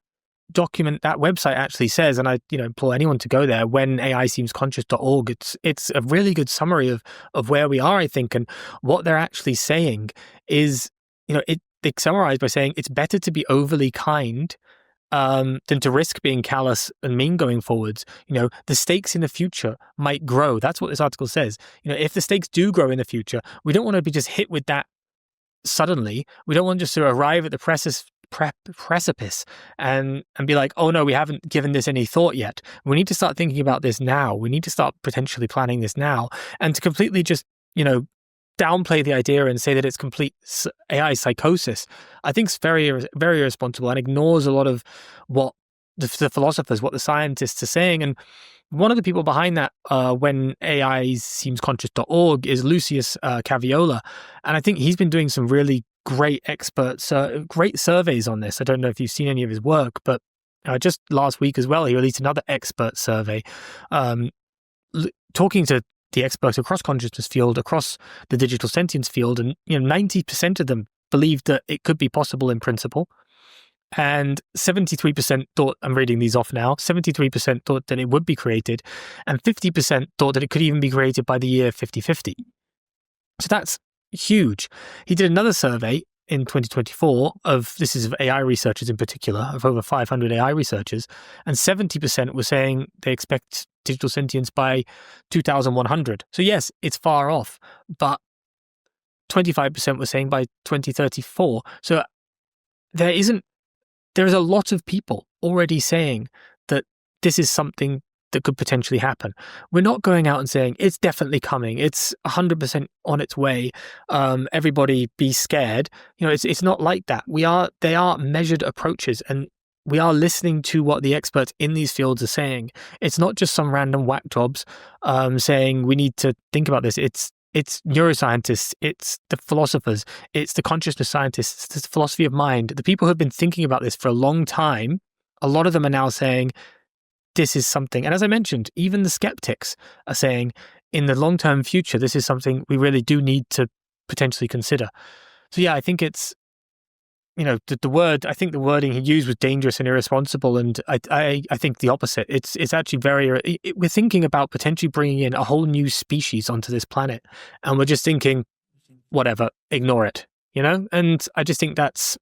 website actually says, and I implore anyone to go there, whenaiseemsconscious.org, it's a really good summary of where we are, I think. And what they're actually saying is, they summarize by saying it's better to be overly kind than to risk being callous and mean going forwards. The stakes in the future might grow. That's what this article says. If the stakes do grow in the future, we don't want to be just hit with that suddenly. We don't want just to arrive at the precipice and be like, oh no, we haven't given this any thought yet. We need to start thinking about this now. We need to start potentially planning this now. And to completely just, downplay the idea and say that it's complete AI psychosis, I think is very, very irresponsible and ignores a lot of what the philosophers, what the scientists are saying. And one of the people behind that, when AISeemsConscious.org, is Lucius Caviola. And I think he's been doing some really great great surveys on this. I don't know if you've seen any of his work, but just last week as well, he released another expert survey talking to the experts across consciousness field, across the digital sentience field, and 90% of them believed that it could be possible in principle, and 73% thought, I'm reading these off now, 73% thought that it would be created, and 50% thought that it could even be created by the year 5050. So that's huge. He did another survey in 2024 this is of AI researchers in particular, of over 500 AI researchers, and 70% were saying they expect digital sentience by 2100. So yes, it's far off, but 25% were saying by 2034. So there is a lot of people already saying that this is something that could potentially happen. We're not going out and saying it's definitely coming, it's 100% on its way, everybody be scared. It's not like that. They are measured approaches, and we are listening to what the experts in these fields are saying. It's not just some random whack jobs saying we need to think about this. It's neuroscientists, it's the philosophers, it's the consciousness scientists, it's the philosophy of mind. The people who have been thinking about this for a long time, a lot of them are now saying this is something. And as I mentioned, even the skeptics are saying in the long-term future, this is something we really do need to potentially consider. So yeah, I think it's, the wording he used was dangerous and irresponsible, and I think the opposite. It's actually we're thinking about potentially bringing in a whole new species onto this planet, and we're just thinking, whatever, ignore it, And I just think that's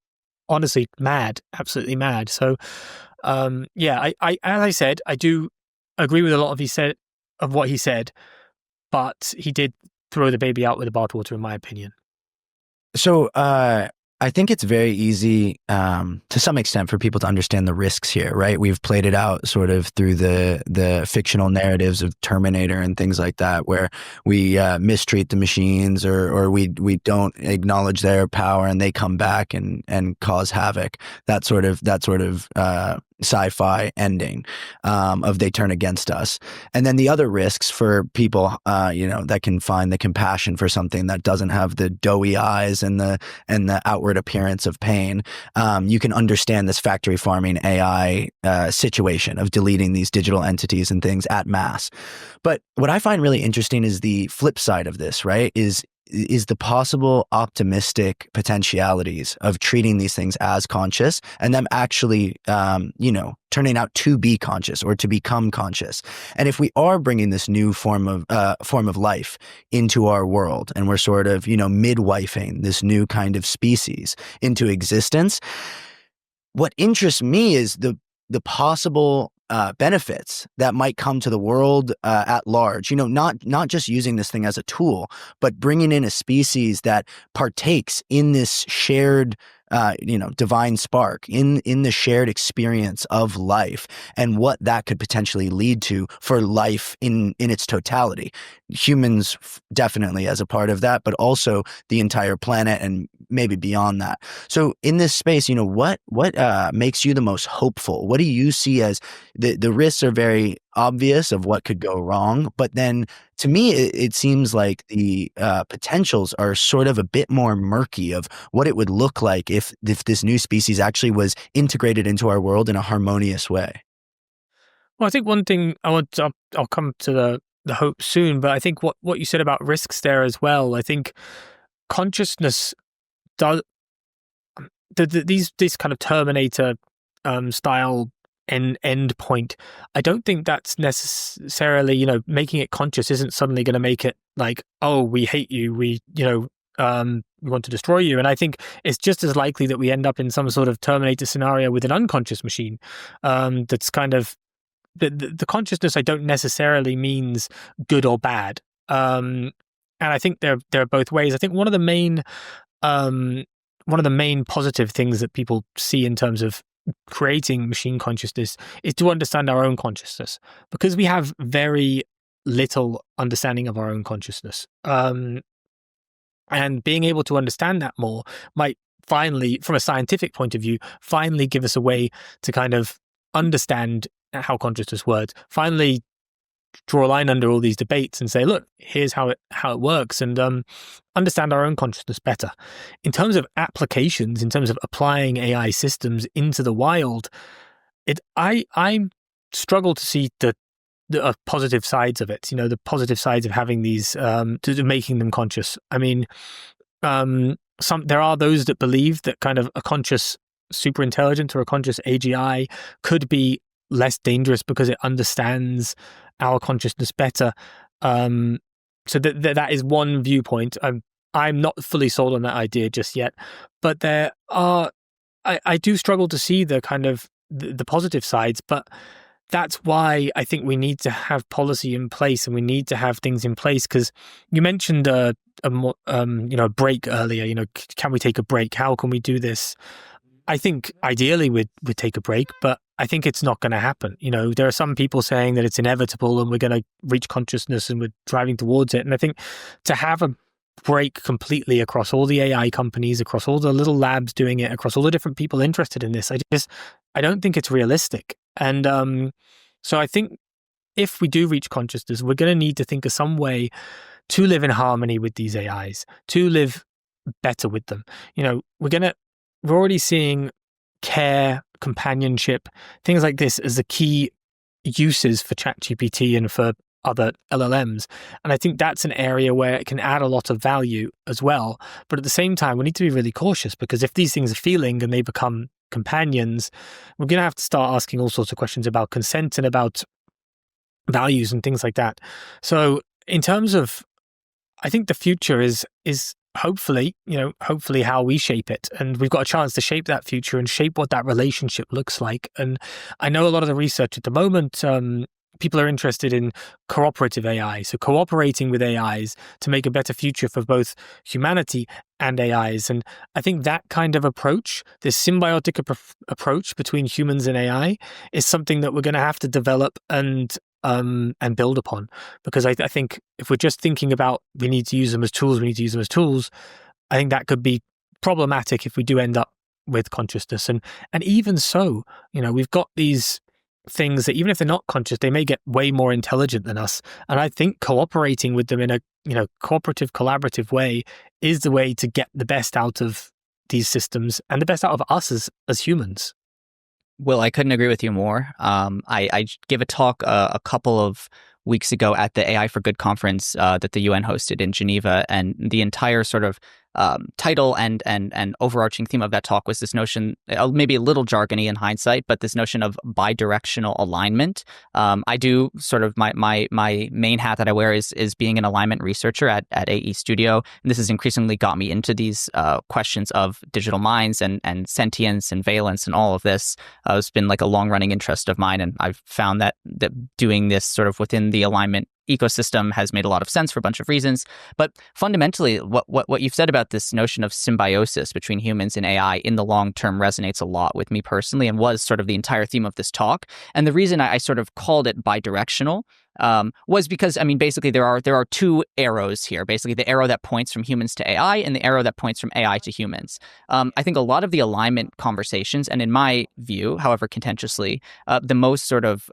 honestly mad, absolutely mad. So, I as I said, I do agree with a lot of what he said, but he did throw the baby out with the bathwater, in my opinion. So, I think it's very easy, to some extent, for people to understand the risks here, right? We've played it out sort of through the fictional narratives of Terminator and things like that, where we mistreat the machines, or we don't acknowledge their power, and they come back and cause havoc. That sort of sci-fi ending of they turn against us. And then the other risks for people, that can find the compassion for something that doesn't have the doughy eyes and the outward appearance of pain. You can understand this factory farming AI situation of deleting these digital entities and things at mass. But what I find really interesting is the flip side of this, right? Is the possible optimistic potentialities of treating these things as conscious, and them actually, turning out to be conscious or to become conscious. And if we are bringing this new form of life into our world, and we're sort of, midwifing this new kind of species into existence, what interests me is the possible benefits that might come to the world at large. Not just using this thing as a tool, but bringing in a species that partakes in this shared divine spark in the shared experience of life, and what that could potentially lead to for life in its totality. Humans definitely as a part of that, but also the entire planet and maybe beyond that. So in this space, what makes you the most hopeful? What do you see as the risks are very obvious of what could go wrong, but then to me, it seems like the potentials are sort of a bit more murky of what it would look like if this new species actually was integrated into our world in a harmonious way. Well, I think one thing I'll come to the hope soon, but I think what you said about risks there as well. I think consciousness does these kind of Terminator style end point. I don't think that's necessarily, making it conscious isn't suddenly going to make it like, oh, we hate you, we want to destroy you. And I think it's just as likely that we end up in some sort of Terminator scenario with an unconscious machine. That's kind of the consciousness. I don't necessarily means good or bad. And I think there are both ways. I think one of the main positive things that people see in terms of creating machine consciousness is to understand our own consciousness, because we have very little understanding of our own consciousness. And being able to understand that more might finally, from a scientific point of view, finally give us a way to kind of understand how consciousness works, finally draw a line under all these debates and say, look, here's how it works, and understand our own consciousness better. In terms of applications, in terms of applying AI systems into the wild, I struggle to see the positive sides of it. The positive sides of having these, to making them conscious. I mean, there are those that believe that kind of a conscious superintelligence or a conscious AGI could be less dangerous because it understands our consciousness better. So that is one viewpoint. I'm not fully sold on that idea just yet, but there are. I do struggle to see the kind of the positive sides, but that's why I think we need to have policy in place, and we need to have things in place. Because you mentioned a break earlier. Can we take a break? How can we do this? I think ideally we'd take a break, but I think it's not going to happen. There are some people saying that it's inevitable and we're going to reach consciousness and we're driving towards it. And I think to have a break completely across all the AI companies, across all the little labs doing it, across all the different people interested in this, I don't think it's realistic. And so I think if we do reach consciousness, we're going to need to think of some way to live in harmony with these AIs, to live better with them. We're already seeing care, companionship, things like this as the key uses for ChatGPT and for other LLMs. And I think that's an area where it can add a lot of value as well. But at the same time, we need to be really cautious, because if these things are feeling and they become companions, we're going to have to start asking all sorts of questions about consent and about values and things like that. So in terms of, I think the future is hopefully how we shape it, and we've got a chance to shape that future and shape what that relationship looks like. And I know a lot of the research at the moment, people are interested in cooperative AI, so cooperating with AIs to make a better future for both humanity and AIs. And I think that kind of approach, this symbiotic approach between humans and AI, is something that we're going to have to develop and build upon. Because I think if we're just thinking about we need to use them as tools, I think that could be problematic if we do end up with consciousness. And even so, we've got these things that even if they're not conscious, they may get way more intelligent than us. And I think cooperating with them in a cooperative, collaborative way is the way to get the best out of these systems and the best out of us as humans. Will, I couldn't agree with you more. I gave a talk a couple of weeks ago at the AI for Good conference that the UN hosted in Geneva, and the entire sort of title and overarching theme of that talk was this notion, maybe a little jargony in hindsight, but this notion of bidirectional alignment. I do sort of my main hat that I wear is being an alignment researcher at AE Studio, and this has increasingly got me into these questions of digital minds and sentience and valence and all of this. It's been like a long running interest of mine, and I've found that doing this sort of within the alignment ecosystem has made a lot of sense for a bunch of reasons. But fundamentally, what you've said about this notion of symbiosis between humans and AI in the long term resonates a lot with me personally, and was sort of the entire theme of this talk. And the reason I sort of called it bidirectional was because, I mean, basically there are two arrows here. Basically, the arrow that points from humans to AI and the arrow that points from AI to humans. I think a lot of the alignment conversations, and in my view, however contentiously, the most sort of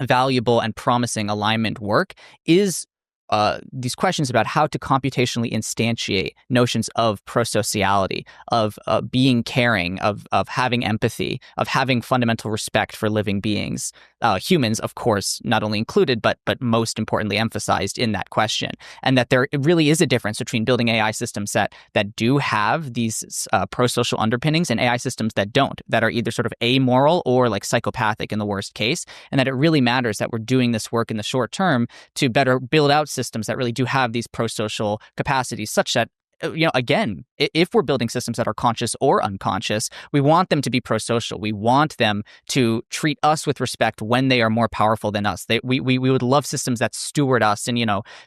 valuable and promising alignment work is these questions about how to computationally instantiate notions of prosociality, of being caring, of having empathy, of having fundamental respect for living beings. Humans, of course, not only included, but most importantly emphasized in that question. And that there really is a difference between building AI systems that do have these prosocial underpinnings and AI systems that don't, that are either sort of amoral or like psychopathic in the worst case. And that it really matters that we're doing this work in the short term to better build out systems that really do have these prosocial capacities, such that, again, if we're building systems that are conscious or unconscious, we want them to be prosocial. We want them to treat us with respect when they are more powerful than us. We would love systems that steward us and,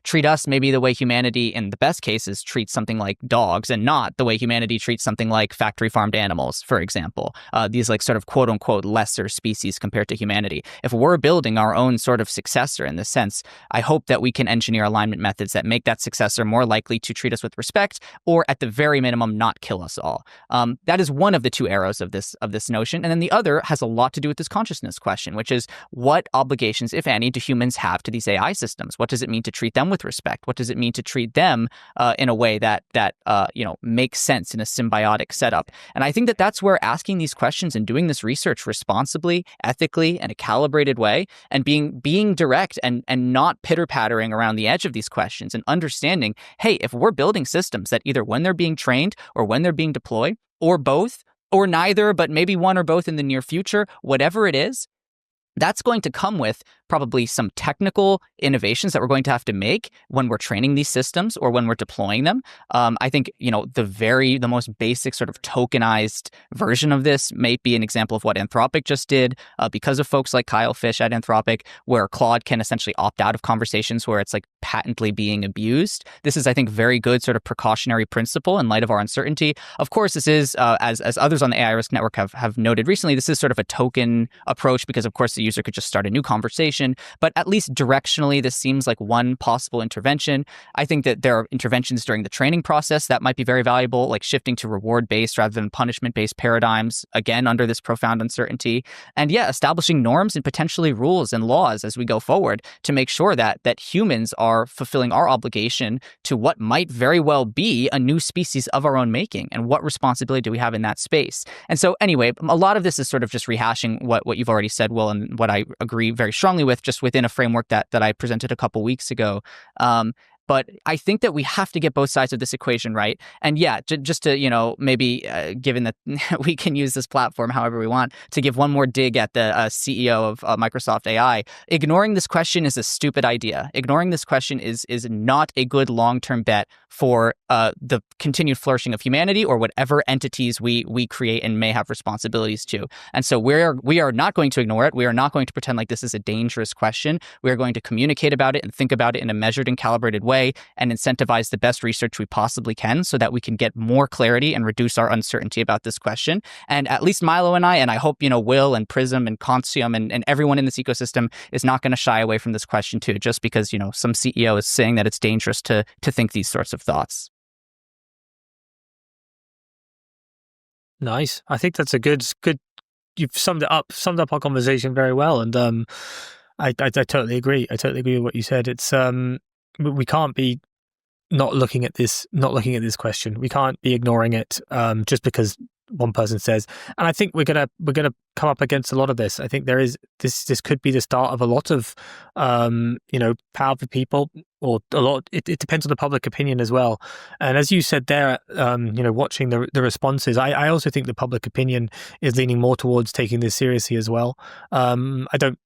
treat us maybe the way humanity, in the best cases, treats something like dogs, and not the way humanity treats something like factory farmed animals, for example. These like sort of quote unquote lesser species compared to humanity. If we're building our own sort of successor in this sense, I hope that we can engineer alignment methods that make that successor more likely to treat us with respect, or at the very minimum, not kill us all. That is one of the two arrows of this notion. And then the other has a lot to do with this consciousness question, which is what obligations, if any, do humans have to these AI systems? What does it mean to treat them with respect? What does it mean to treat them in a way that makes sense in a symbiotic setup? And I think that that's where asking these questions and doing this research responsibly, ethically, in a calibrated way, and being direct and not pitter-pattering around the edge of these questions, and understanding, hey, if we're building systems that either when they're being trained or when they're being deployed, or both, or neither, but maybe one or both in the near future, whatever it is, that's going to come with probably some technical innovations that we're going to have to make when we're training these systems or when we're deploying them. I think, the most basic sort of tokenized version of this may be an example of what Anthropic just did because of folks like Kyle Fish at Anthropic, where Claude can essentially opt out of conversations where it's like patently being abused. This is, I think, very good sort of precautionary principle in light of our uncertainty. Of course, this is, as others on the AI Risk Network have noted recently, this is sort of a token approach because, of course, the user could just start a new conversation. But at least directionally, this seems like one possible intervention. I think that there are interventions during the training process that might be very valuable, like shifting to reward-based rather than punishment-based paradigms, again, under this profound uncertainty. And yeah, establishing norms and potentially rules and laws as we go forward to make sure that humans are fulfilling our obligation to what might very well be a new species of our own making, and what responsibility do we have in that space. And so anyway, a lot of this is sort of just rehashing what you've already said, Will, and what I agree very strongly with, just within a framework that I presented a couple weeks ago. But I think that we have to get both sides of this equation right. And yeah, just to, maybe given that we can use this platform however we want, to give one more dig at the CEO of Microsoft AI, ignoring this question is a stupid idea. Ignoring this question is not a good long-term bet for the continued flourishing of humanity or whatever entities we create and may have responsibilities to. And so we are not going to ignore it. We are not going to pretend like this is a dangerous question. We are going to communicate about it and think about it in a measured and calibrated way, and incentivize the best research we possibly can so that we can get more clarity and reduce our uncertainty about this question. And at least Milo and I hope, Will and Prism and Consium and everyone in this ecosystem is not going to shy away from this question too, just because, some CEO is saying that it's dangerous to think these sorts of thoughts. Nice. I think that's a good. You've summed up our conversation very well, and I totally agree. I totally agree with what you said. It's we can't be not looking at this question. We can't be ignoring it just because one person says. And I think we're gonna come up against a lot of this. I think there is this could be the start of a lot of powerful people, or a lot. It depends on the public opinion as well. And as you said there, watching the responses, I also think the public opinion is leaning more towards taking this seriously as well. I don't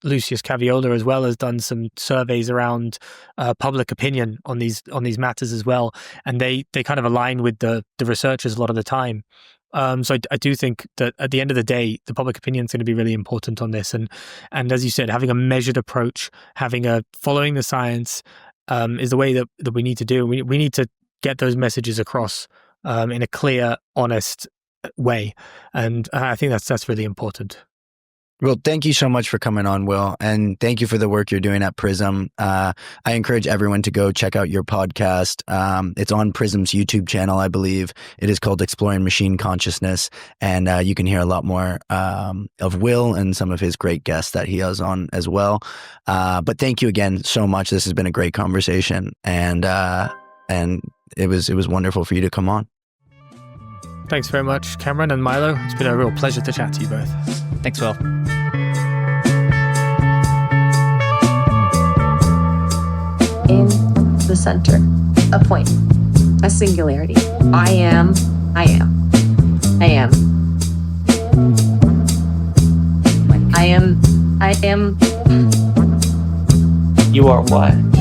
Lucius Caviola as well has done some surveys around public opinion on these matters as well, and they kind of align with the researchers a lot of the time. So I do think that at the end of the day, the public opinion is going to be really important on this. And as you said, having a measured approach, following the science is the way that we need to do. We need to get those messages across in a clear, honest way. And I think that's really important. Well, thank you so much for coming on, Will. And thank you for the work you're doing at Prism. I encourage everyone to go check out your podcast. It's on Prism's YouTube channel, I believe. It is called Exploring Machine Consciousness. And you can hear a lot more of Will and some of his great guests that he has on as well. But thank you again so much. This has been a great conversation. And it was wonderful for you to come on. Thanks very much, Cameron and Milo. It's been a real pleasure to chat to you both. Thanks, Will. In the center, a point, a singularity. I am. You are what?